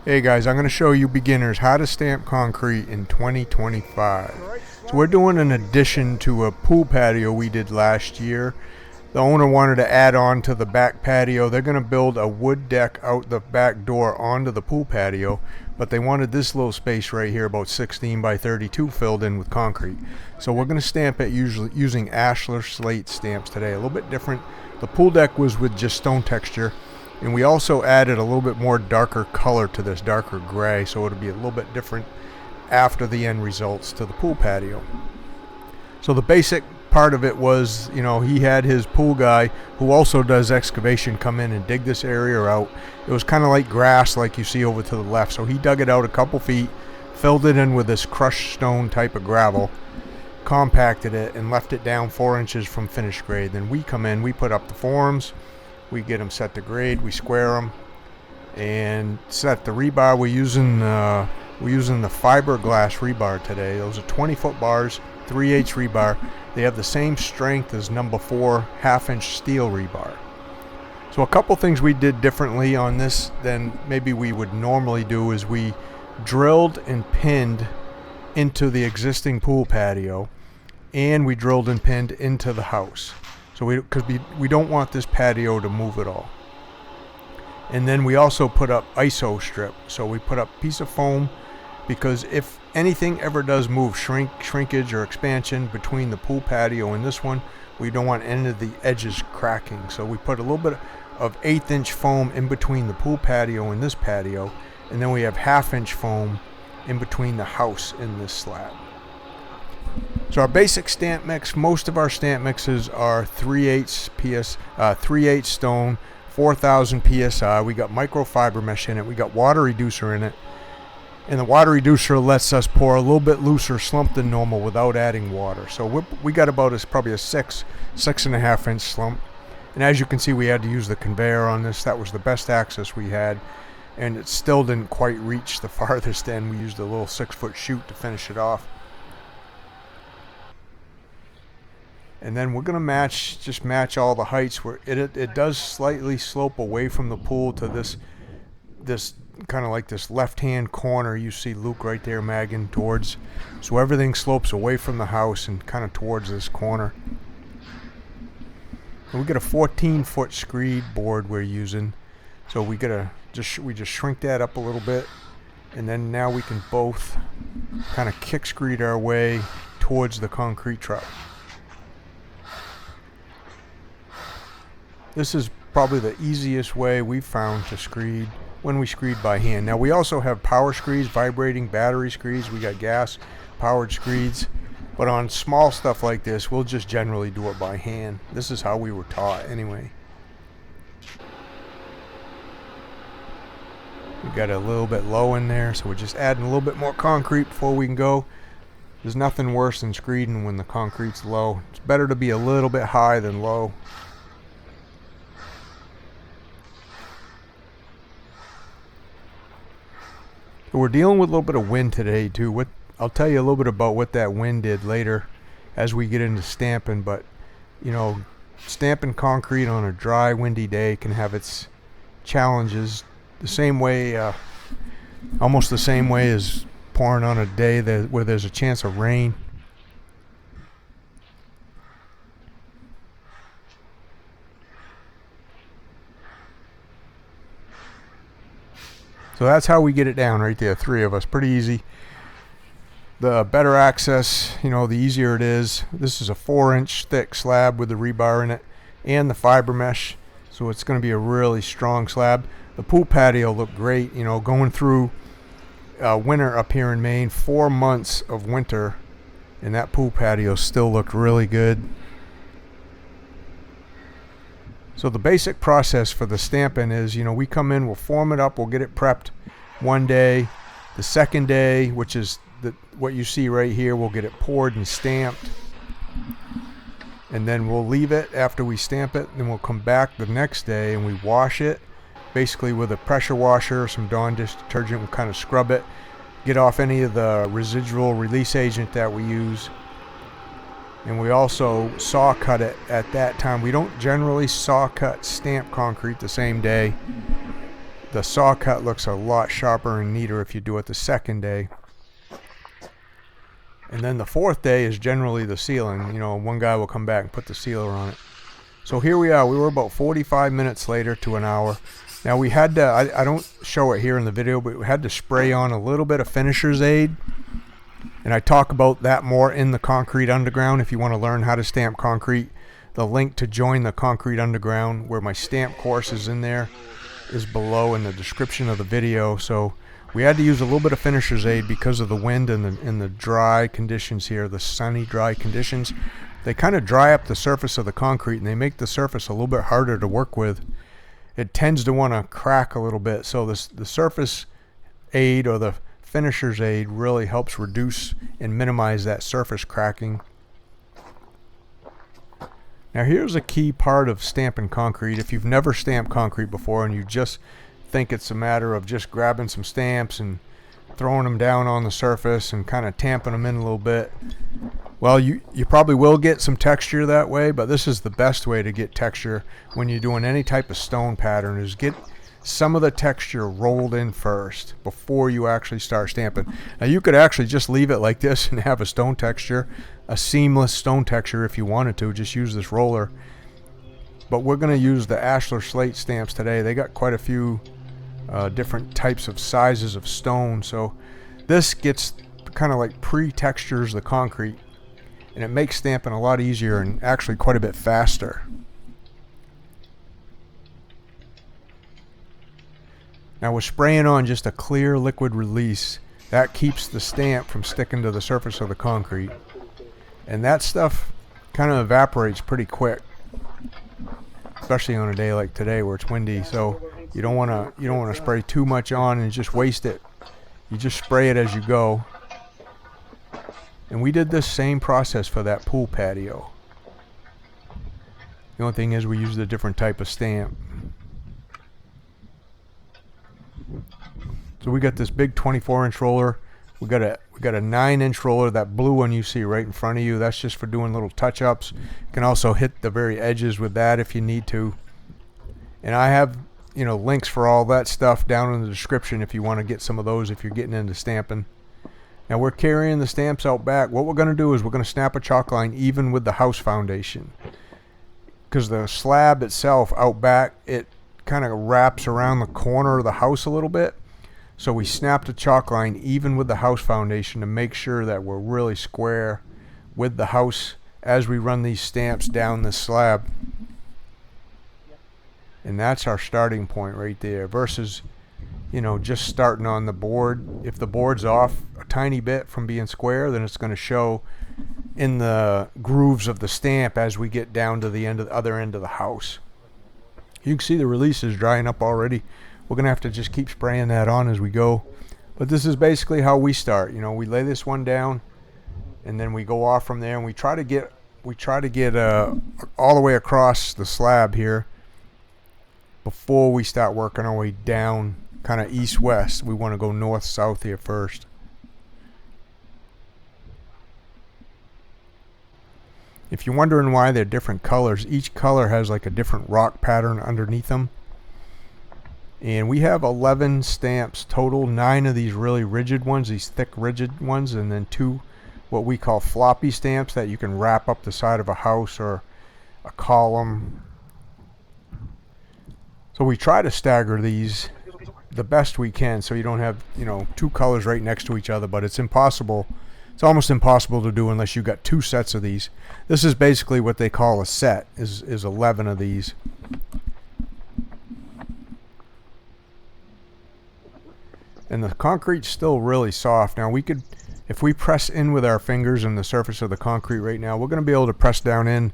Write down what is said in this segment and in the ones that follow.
Hey guys, I'm going to show you beginners how to stamp concrete in 2025. So we're doing an addition to a pool patio we did last year. The owner wanted to add on to the back patio. They're going to build a wood deck out the back door onto the pool patio, but they wanted this little space right here, about 16 by 32, filled in with concrete. So we're going to stamp it using Ashlar slate stamps today. A little bit different. The pool deck was with just stone texture, and we also added a little bit more darker color to this, darker gray, so it'll be a little bit different after the end results to the pool patio. So the basic part of it was, he had his pool guy who also does excavation come in and dig this area out. It was kind of like grass like you see over to the left, so he dug it out a couple feet, filled it in with this crushed stone type of gravel, compacted it, and left it down 4 inches from finished grade. Then we come in, we put up the forms, we get them set to grade, we square them, and set the rebar. We're using the fiberglass rebar today. Those are 20-foot bars, 3/8 rebar. They have the same strength as number 4 half-inch steel rebar. So a couple things we did differently on this than maybe we would normally do is we drilled and pinned into the existing pool patio, and we drilled and pinned into the house. So because we don't want this patio to move at all. And then we also put up ISO strip. So we put up a piece of foam, because if anything ever does move, shrinkage or expansion between the pool patio and this one, we don't want any of the edges cracking. So we put a little bit of 1/8 inch foam in between the pool patio and this patio, and then we have 1/2 inch foam in between the house and this slab. So our basic stamp mix, most of our stamp mixes are 3/8 stone, 4,000 psi. We got microfiber mesh in it. We got water reducer in it. And the water reducer lets us pour a little bit looser slump than normal without adding water. So we got about probably a 6.5 inch slump. And as you can see, we had to use the conveyor on this. That was the best access we had. And it still didn't quite reach the farthest end. We used a little 6-foot chute to finish it off. And then we're going to match all the heights where it does slightly slope away from the pool to this kind of like this left-hand corner. You see Luke right there magging towards. So everything slopes away from the house and kind of towards this corner. And we got a 14-foot screed board we're using. So we just shrink that up a little bit, and then now we can both kind of kick screed our way towards the concrete truck. This is probably the easiest way we've found to screed when we screed by hand. Now we also have power screeds, vibrating battery screeds. We got gas powered screeds, but on small stuff like this, we'll just generally do it by hand. This is how we were taught anyway. We got a little bit low in there, so we're just adding a little bit more concrete before we can go. There's nothing worse than screeding when the concrete's low. It's better to be a little bit high than low. We're dealing with a little bit of wind today too. I'll tell you a little bit about what that wind did later as we get into stamping, but stamping concrete on a dry, windy day can have its challenges. The same way, almost the same way as pouring on a day where there's a chance of rain. So that's how we get it down right there, 3 of us, pretty easy. The better access, the easier it is. This is a 4-inch thick slab with the rebar in it and the fiber mesh, so it's going to be a really strong slab. The pool patio looked great, going through winter up here in Maine, 4 months of winter, and that pool patio still looked really good. So the basic process for the stamping is, we come in, we'll form it up, we'll get it prepped one day. The second day, which is what you see right here, we'll get it poured and stamped. And then we'll leave it after we stamp it. Then we'll come back the next day and we wash it, basically with a pressure washer, some Dawn dish detergent. We'll kind of scrub it, get off any of the residual release agent that we use. And we also saw cut it at that time. We don't generally saw cut stamp concrete the same day. the saw cut looks a lot sharper and neater if you do it the second day. And then the fourth day is generally the sealing. You know, one guy will come back and put the sealer on it. So here we are. We were about 45 minutes later to an hour. Now we had to, I don't show it here in the video, but we had to spray on a little bit of finisher's aid. And I talk about that more in the Concrete Underground. If you want to learn how to stamp concrete, the link to join the Concrete Underground, where my stamp course is in there, is below in the description of the video. So we had to use a little bit of finisher's aid because of the wind and the dry conditions here, the sunny, dry conditions. They kind of dry up the surface of the concrete, and they make the surface a little bit harder to work with. It tends to want to crack a little bit, so the surface aid or the finisher's aid really helps reduce and minimize that surface cracking. Now here's a key part of stamping concrete. If you've never stamped concrete before and you just think it's a matter of just grabbing some stamps and throwing them down on the surface and kind of tamping them in a little bit, well, you probably will get some texture that way, but this is the best way to get texture when you're doing any type of stone pattern, is get some of the texture rolled in first before you actually start stamping. Now you could actually just leave it like this and have a stone texture, a seamless stone texture if you wanted to. Just use this roller. But we're going to use the Ashlar slate stamps today. They got quite a few different types of sizes of stone, so this gets kind of like pre-textures the concrete, and it makes stamping a lot easier and actually quite a bit faster. Now we're spraying on just a clear liquid release. That keeps the stamp from sticking to the surface of the concrete. And that stuff kind of evaporates pretty quick, especially on a day like today where it's windy. So you don't want to spray too much on and just waste it. You just spray it as you go. And we did this same process for that pool patio. The only thing is we used a different type of stamp. So we got this big 24-inch roller. We got a 9-inch roller. That blue one you see right in front of you, that's just for doing little touch-ups. You can also hit the very edges with that if you need to. And I have, you know, links for all that stuff down in the description if you want to get some of those if you're getting into stamping. Now we're carrying the stamps out back. What we're going to do is we're going to snap a chalk line even with the house foundation, because the slab itself out back, it kind of wraps around the corner of the house a little bit. So we snapped a chalk line even with the house foundation to make sure that we're really square with the house as we run these stamps down this slab. And that's our starting point right there, versus, you know, just starting on the board. If the board's off a tiny bit from being square, then it's going to show in the grooves of the stamp as we get down to the other end of the house. You can see the release is drying up already. We're going to have to just keep spraying that on as we go. But this is basically how we start. You know, we lay this one down and then we go off from there, and we try to get all the way across the slab here before we start working our way down kind of east-west. We want to go north-south here first. If you're wondering why they're different colors, each color has like a different rock pattern underneath them. And we have 11 stamps total, 9 of these really rigid ones, these thick rigid ones, and then 2 what we call floppy stamps that you can wrap up the side of a house or a column. So we try to stagger these the best we can so you don't have, you know, 2 colors right next to each other, but it's impossible. It's almost impossible to do unless you've got 2 sets of these. This is basically what they call a set, is 11 of these. And the concrete's still really soft. Now we could, if we press in with our fingers in the surface of the concrete right now, we're going to be able to press down in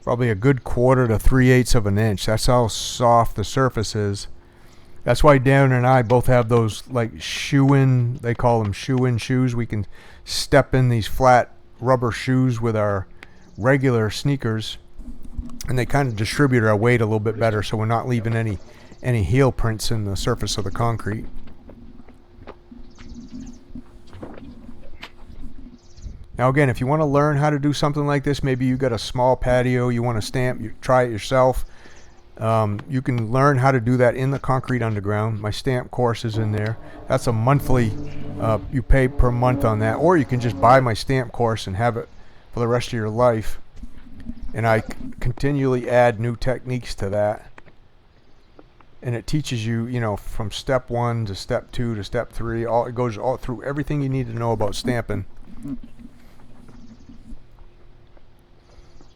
probably a good 1/4 to 3/8 of an inch. That's how soft the surface is. That's why Dan and I both have those like shoe-in, they call them shoe-in shoes. We can step in these flat rubber shoes with our regular sneakers, and they kind of distribute our weight a little bit better, so we're not leaving any heel prints in the surface of the concrete. Now again, if you want to learn how to do something like this, maybe you got a small patio you want to stamp, you try it yourself. You can learn how to do that in the Concrete Underground. My stamp course is in there. That's a monthly, you pay per month on that, or you can just buy my stamp course and have it for the rest of your life. And I continually add new techniques to that. And it teaches you, you know, from step 1 to step 2 to step 3. It goes all through everything you need to know about stamping.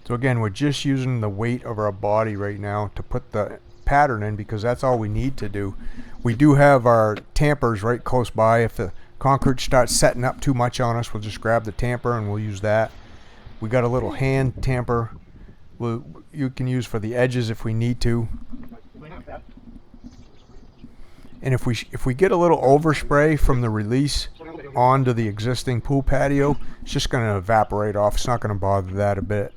So again, we're just using the weight of our body right now to put the pattern in, because that's all we need to do. We do have our tampers right close by. If the concrete starts setting up too much on us, we'll just grab the tamper and we'll use that. We got a little hand tamper you can use for the edges if we need to. And if we get a little overspray from the release onto the existing pool patio, it's just going to evaporate off. It's not going to bother that a bit.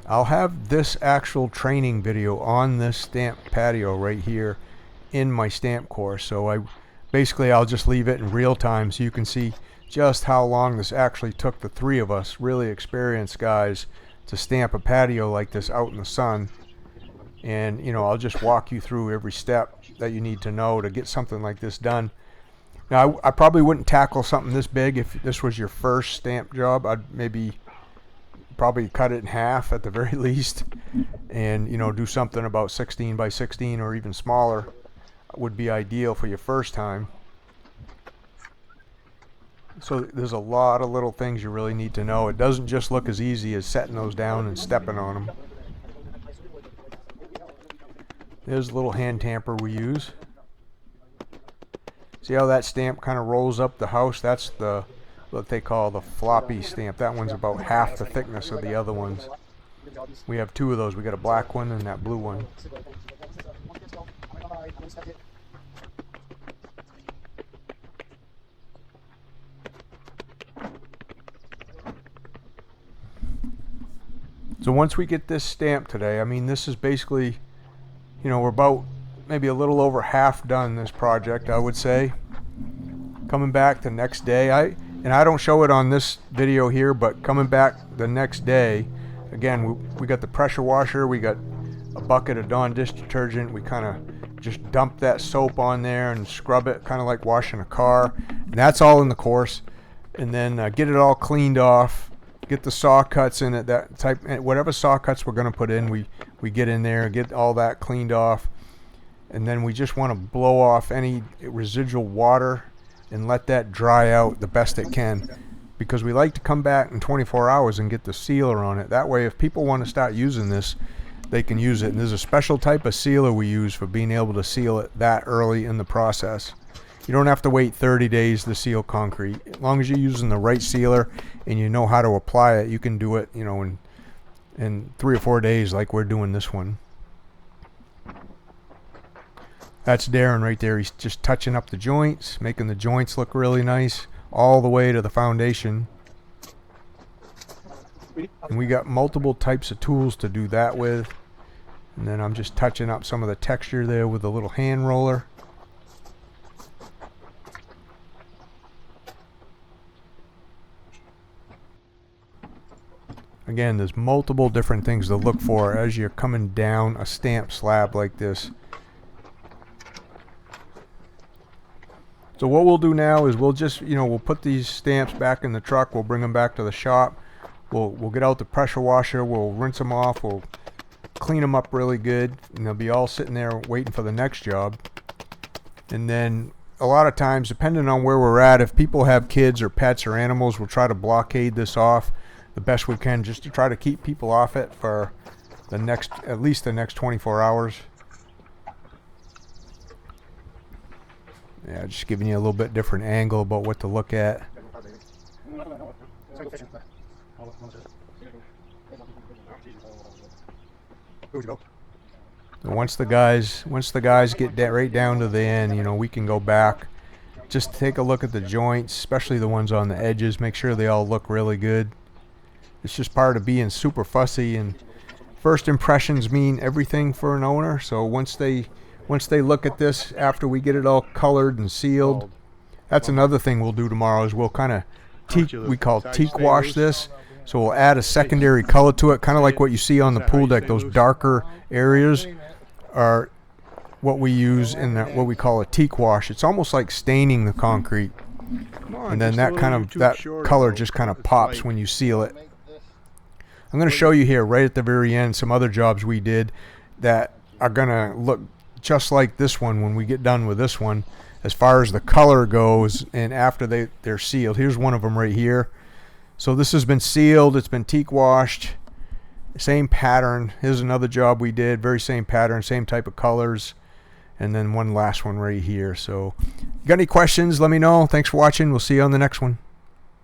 I'll have this actual training video on this stamp patio right here in my stamp course. So I'll just leave it in real time so you can see just how long this actually took the 3 of us, really experienced guys, to stamp a patio like this out in the sun. And you know, I'll just walk you through every step that you need to know to get something like this done. Now, I probably wouldn't tackle something this big if this was your first stamp job. I'd probably cut it in half at the very least, and you know, do something about 16 by 16 or even smaller would be ideal for your first time. So there's a lot of little things you really need to know. It doesn't just look as easy as setting those down and stepping on them. There's a little hand tamper we use. See how that stamp kind of rolls up the house? That's what they call the floppy stamp. That one's about half the thickness of the other ones. We have 2 of those. We got a black one and that blue one. So once we get this stamped today, I mean, this is basically, you know, we're about maybe a little over half done this project, I would say. Coming back the next day, I don't show it on this video here, but coming back the next day, again, we got the pressure washer, we got a bucket of Dawn dish detergent. We kind of just dump that soap on there and scrub it, kind of like washing a car. And that's all in the course. And then get it all cleaned off. Get the saw cuts in it, that type, whatever saw cuts we're going to put in, we get in there, get all that cleaned off. And then we just want to blow off any residual water and let that dry out the best it can, because we like to come back in 24 hours and get the sealer on it. That way, if people want to start using this, they can use it. And there's a special type of sealer we use for being able to seal it that early in the process. You don't have to wait 30 days to seal concrete. As long as you're using the right sealer and you know how to apply it, you can do it, you know, in 3 or 4 days like we're doing this one. That's Darren right there. He's just touching up the joints, making the joints look really nice all the way to the foundation. And we got multiple types of tools to do that with. And then I'm just touching up some of the texture there with a little hand roller. Again, there's multiple different things to look for as you're coming down a stamp slab like this. So what we'll do now is we'll just, you know, we'll put these stamps back in the truck. We'll bring them back to the shop. We'll get out the pressure washer. We'll rinse them off. We'll clean them up really good, and they'll be all sitting there waiting for the next job. And then a lot of times, depending on where we're at, if people have kids or pets or animals, we'll try to blockade this off the best we can, just to try to keep people off it for the next, at least the next 24 hours. Yeah, just giving you a little bit different angle about what to look at. Once the guys get right down to the end, you know, we can go back, just take a look at the joints, especially the ones on the edges, make sure they all look really good. It's just part of being super fussy, and first impressions mean everything for an owner. So once they look at this after we get it all colored and sealed, that's another thing we'll do tomorrow, is we'll kind of teak, we call teak wash this. So we'll add a secondary color to it, kind of like what you see on the pool deck. Those darker areas are what we use in what we call a teak wash. It's almost like staining the concrete, and then that color just kind of pops when you seal it. I'm going to show you here right at the very end some other jobs we did that are going to look just like this one when we get done with this one, as far as the color goes and after they're sealed. Here's one of them right here. So this has been sealed, it's been teak washed, same pattern. Here's another job we did, very same pattern, same type of colors, and then one last one right here. So you got any questions, let me know. Thanks for watching. We'll see you on the next one.